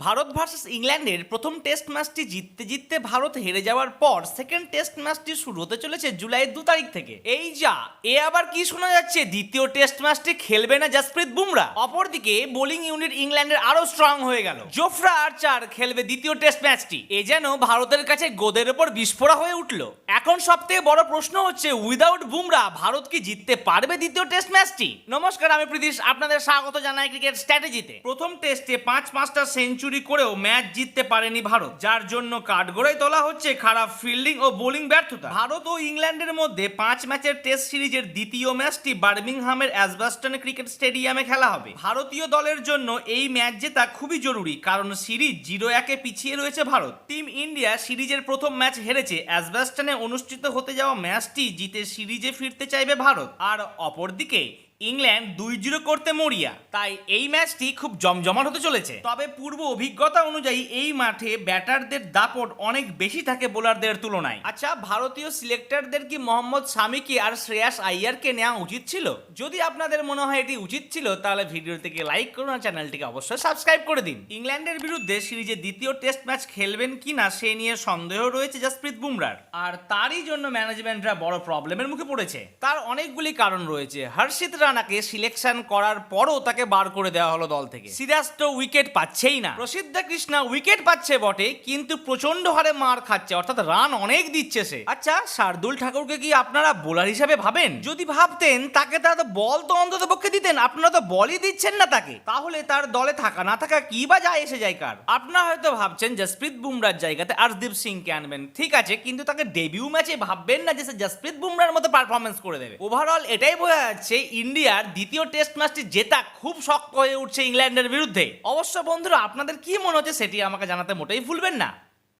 Bharat versus ইংল্যান্ডের প্রথম test ম্যাচটি জিততে জিততে ভারত হেরে যাওয়ার পর সেকেন্ড টেস্ট ম্যাচটি শুরু হতে চলেছে জুলাইয়ের 2 তারিখ থেকে। এই যা এ আবার কি শোনা যাচ্ছে, দ্বিতীয় টেস্ট ম্যাচটি খেলবে না জসপ্রীত বুমরা। অপরদিকে বোলিং ইউনিট ইংল্যান্ডের আরো স্ট্রং হয়ে গেল, জোফরা আর্চার খেলবে দ্বিতীয় টেস্ট ম্যাচটি। এ যেন ভারতের কাছে গোদের ওপর বিস্ফোরা হয়ে উঠল। এখন সবথেকে বড় প্রশ্ন হচ্ছে, উইদাউট বুমরা ভারত কি জিততে পারবে দ্বিতীয় টেস্ট ম্যাচটি? নমস্কার, আমি প্রীতিশ, আপনাদের স্বাগত জানাই ক্রিকেট স্ট্র্যাটেজিতে। প্রথম টেস্টে 5-5টা সেঞ্চুরি করেও ম্যাচ জিততে পারেনি ভারত, যার জন্য কাঠগড়ায় তোলা হচ্ছে খারাপ ফিল্ডিং ও বোলিং ব্যর্থতা। ভারত ও ইংল্যান্ডের মধ্যে 5 ম্যাচের টেস্ট সিরিজের দ্বিতীয় ম্যাচটি বার্মিংহামের অ্যাজবাস্টন ক্রিকেট স্টেডিয়ামে খেলা হবে। ভারতীয় দলের জন্য এই ম্যাচ জেতা খুবই জরুরি, কারণ সিরিজ 0-1-এ পিছিয়ে রয়েছে ভারত। টিম ইন্ডিয়া সিরিজের প্রথম ম্যাচ হেরেছে, অ্যাজবাস্টনে অনুষ্ঠিত হতে যাওয়া ম্যাচটি জিতে সিরিজে ফিরতে চাইবে ভারত। আর অপরদিকে ইংল্যান্ড 2-0 করতে মরিয়া, তাই এই ম্যাচটি খুব জমজমাট হতে চলেছে। তবে পূর্ব অভিজ্ঞতা অনুযায়ী এই মাঠে ব্যাটারদের দাপট অনেক বেশি থাকে বোলারদের তুলনায়। আচ্ছা, ভারতীয় সিলেক্টরদের কি মোহাম্মদ শামিকে আর শ্রেয়াস আইয়ারকে নেওয়া উচিত ছিল? যদি আপনাদের মনে হয় এটি উচিত ছিল, তাহলে ভিডিওটিকে লাইক করুন আর চ্যানেলটিকে অবশ্যই সাবস্ক্রাইব করে দিন। ইংল্যান্ডের বিরুদ্ধে সিরিজে দ্বিতীয় টেস্ট ম্যাচ খেলবেন কিনা সে নিয়ে সন্দেহ রয়েছে জসপ্রীত বুমরার, আর তারই জন্য ম্যানেজমেন্টরা বড় প্রবলেমের মুখে পড়েছে। তার অনেকগুলি কারণ রয়েছে। হর্ষিত রানাকে সিলেকশন করার পরও তাকে বার করে দেওয়া হলো দল থেকে। সিরাজ তো উইকেট পাচ্ছেই না, প্রসিদ্ধ কৃষ্ণা উইকেট পাচ্ছে বটে, কিন্তু প্রচন্ড হারে মার খাচ্ছে, অর্থাৎ রান অনেক দিচ্ছে সে। আচ্ছা, শার্দুল ঠাকুরকে কি আপনারা বোলার হিসাবে ভাবেন? যদি ভাবতেন তাকে তারা বল তো অন্তত পক্ষে দিতেন, আপনারা তো বলই দিচ্ছেন না তাকে, তাহলে তার দলে থাকা না থাকা কি বা যায় এসে যায় কার? আপনারা হয়তো ভাবছেন জসপ্রীত বুমরার জায়গাতে আর্শদীপ সিংকে আনবেন, ঠিক আছে, কিন্তু তাকে ডেবিউ ম্যাচে ভাববেন না যে সে জসপ্রীত বুমরার মতো পারফরমেন্স করে দেবে। ওভারঅল এটাই বোঝা যাচ্ছে ইন্ডিয়ার দ্বিতীয় টেস্ট ম্যাচটি জেতা খুব শক্ত হয়ে উঠছে ইংল্যান্ডের বিরুদ্ধে। অবশ্য বন্ধুরা, আপনাদের কি মনে হচ্ছে সেটি আমাকে জানাতে মোটেই ভুলবেন না।